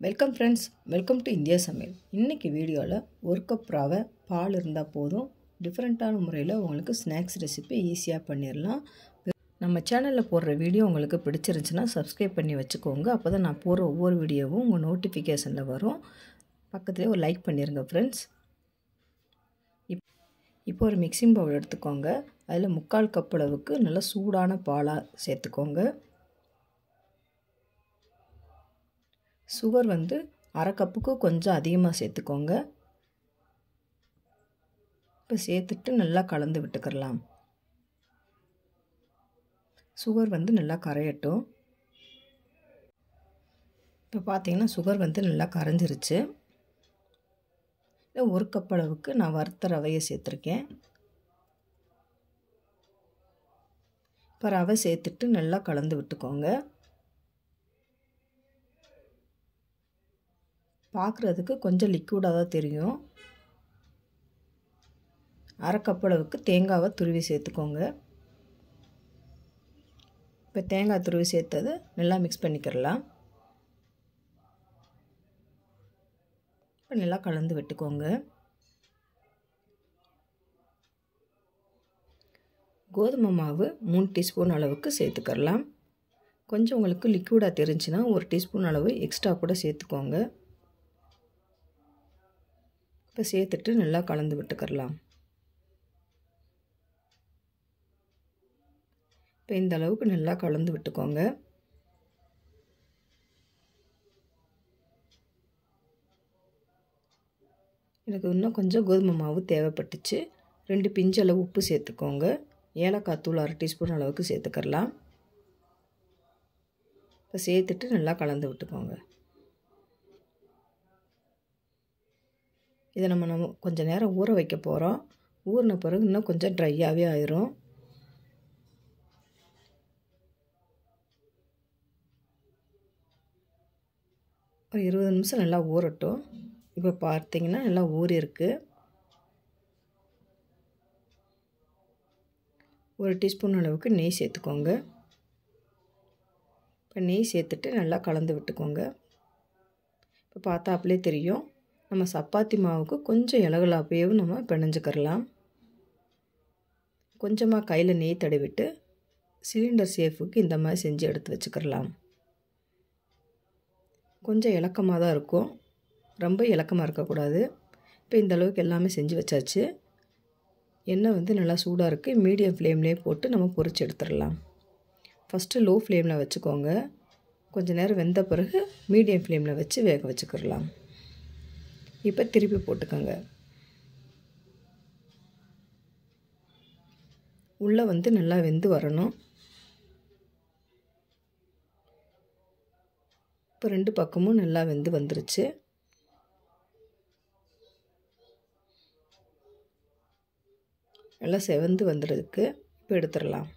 Welcome friends, welcome to India சமையல். இன்றைக்கி வீடியோவில் ஒரு கப் ரவை பால் இருந்தால் போதும், டிஃப்ரெண்ட்டான முறையில் உங்களுக்கு ஸ்நாக்ஸ் ரெசிபி ஈஸியாக பண்ணிடலாம். நம்ம சேனலில் போடுற வீடியோ உங்களுக்கு பிடிச்சிருந்துச்சுன்னா சப்ஸ்கிரைப் பண்ணி வச்சுக்கோங்க. அப்போ தான் நான் போடுற ஒவ்வொரு வீடியோவும் உங்கள் நோட்டிஃபிகேஷனில் வரும். பக்கத்துலேயே ஒரு லைக் பண்ணிடுங்க ஃப்ரெண்ட்ஸ். இப்போ ஒரு மிக்சிங் பவுல் எடுத்துக்கோங்க. அதில் 3/4 கப் அளவுக்கு நல்லா சூடான பாலாக சேர்த்துக்கோங்க. சுகர் அரை கப்புக்கு கொஞ்சம் அதிகமாக சேர்த்துக்கோங்க. இப்போ சேர்த்துட்டு நல்லா கலந்து விட்டுக்கிறலாம். சுகர் நல்லா கரையட்டும். இப்போ பார்த்தீங்கன்னா சுகர் நல்லா கரைஞ்சிருச்சு. ஒரு கப் அளவுக்கு நான் வறுத்த ரவையை சேர்த்துருக்கேன். இப்போ ரவை சேர்த்துட்டு நல்லா கலந்து விட்டுக்கோங்க. பார்க்குறதுக்கு கொஞ்சம் லிக்விடாக தான் தெரியும். அரை கப் அளவுக்கு தேங்காவை துருவி சேர்த்துக்கோங்க. இப்போ தேங்காய் துருவி சேர்த்தது நல்லா மிக்ஸ் பண்ணிக்கிறலாம். இப்போ நல்லா கலந்து விட்டுக்கோங்க. கோதுமை மாவு 3 டீஸ்பூன் அளவுக்கு சேர்த்துக்கிறலாம். கொஞ்சம் உங்களுக்கு லிக்விடாக தெரிஞ்சுன்னா 1 டீஸ்பூன் அளவு எக்ஸ்ட்ரா கூட சேர்த்துக்கோங்க. இப்போ சேர்த்துட்டு நல்லா கலந்து விட்டுக்கிறலாம். இப்போ இந்த அளவுக்கு நல்லா கலந்து விட்டுக்கோங்க. எனக்கு இன்னும் கொஞ்சம் கோதுமை மாவு தேவைப்பட்டுச்சு. 2 பிஞ்சு அளவு உப்பு சேர்த்துக்கோங்க. ஏலக்காய் தூள் 1/2 டீஸ்பூன் அளவுக்கு சேர்த்துக்கிறலாம். இப்போ சேர்த்துட்டு நல்லா கலந்து விட்டுக்கோங்க. இதை நம்ம கொஞ்சம் நேரம் ஊற வைக்க போகிறோம். ஊறின பிறகு இன்னும் கொஞ்சம் ட்ரையாகவே ஆயிரும். ஒரு 20 நிமிஷம் நல்லா ஊறட்டும். இப்போ பார்த்தீங்கன்னா நல்லா ஊறி இருக்கு. 1 டீஸ்பூன் அளவுக்கு நெய் சேர்த்துக்கோங்க. இப்போ நெய் சேர்த்துட்டு நல்லா கலந்து விட்டுக்கோங்க. இப்போ பார்த்தா அப்படியே தெரியும். நம்ம சப்பாத்தி மாவுக்கு கொஞ்சம் இலகலாப்பையும் நம்ம பிணைஞ்சிக்கிறலாம். கொஞ்சமாக கையில் நெய் தடவிட்டு சிலிண்டர் சேஃபுக்கு இந்த மாதிரி செஞ்சு எடுத்து வச்சுக்கிறலாம். கொஞ்சம் இலக்கமாக தான் இருக்கும், ரொம்ப இலக்கமாக இருக்கக்கூடாது. இப்போ இந்த அளவுக்கு எல்லாமே செஞ்சு வச்சாச்சு. எண்ணெய் நல்லா சூடாக இருக்குது. மீடியம் ஃப்ளேம்லேயே போட்டு நம்ம பொரிச்சு எடுத்துடலாம். ஃபஸ்ட்டு லோ ஃப்ளேமில் வச்சுக்கோங்க. கொஞ்சம் நேரம் வெந்த பிறகு மீடியம் ஃப்ளேமில் வச்சு வேக வச்சுக்கிடலாம். இப்போ திருப்பி போட்டுக்கோங்க. உள்ளே நல்லா வெந்து வரணும். இப்போ 2 பக்கமும் நல்லா வெந்து வந்துருச்சு. நல்லா செவந்து வந்துடுறதுக்கு இப்போ எடுத்துடலாம்.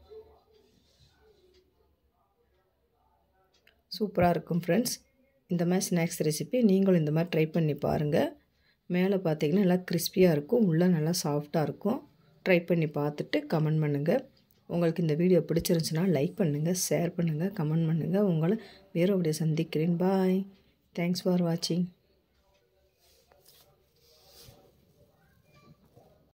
சூப்பராக இருக்கும் ஃப்ரெண்ட்ஸ். இந்த மாதிரி ஸ்நாக்ஸ் ரெசிபி நீங்களும் இந்த மாதிரி ட்ரை பண்ணி பாருங்கள். மேலே பார்த்தீங்கன்னா நல்லா கிறிஸ்பியாக இருக்கும், உள்ளே நல்லா சாஃப்டாக இருக்கும். ட்ரை பண்ணி பார்த்துட்டு கமெண்ட் பண்ணுங்கள். உங்களுக்கு இந்த வீடியோ பிடிச்சிருந்துச்சுன்னா லைக் பண்ணுங்கள், ஷேர் பண்ணுங்கள், கமெண்ட் பண்ணுங்கள். உங்களை வேறு வீடியோ சந்திக்கிறேன். பாய். தேங்க்ஸ் ஃபார் வாட்சிங்.